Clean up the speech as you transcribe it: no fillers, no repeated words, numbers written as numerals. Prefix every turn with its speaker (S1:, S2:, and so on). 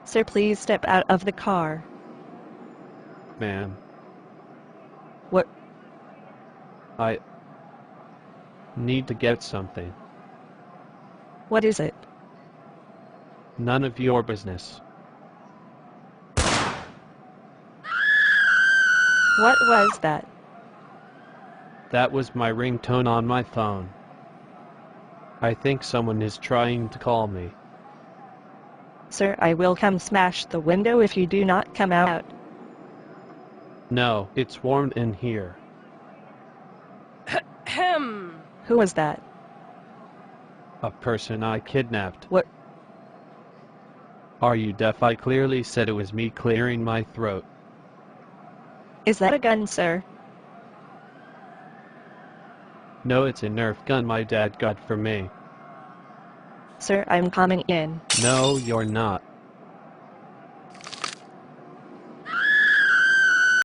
S1: Sir, please step out of the car.
S2: Ma'am,
S1: What?
S2: I need to get something.
S1: What is it?
S2: None of your business.
S1: What was that?
S2: That was my ringtone on my phone. I think someone is trying to call me.
S1: Sir, I will come smash the window if you do not come out.
S2: No, it's warm in here.
S1: Who was that?
S2: A person I kidnapped.
S1: What?
S2: Are you deaf? I clearly said it was me clearing my throat.
S1: Is that a gun, sir?
S2: No, it's a Nerf gun my dad got for me.
S1: Sir, I'm coming in.
S2: No, you're not.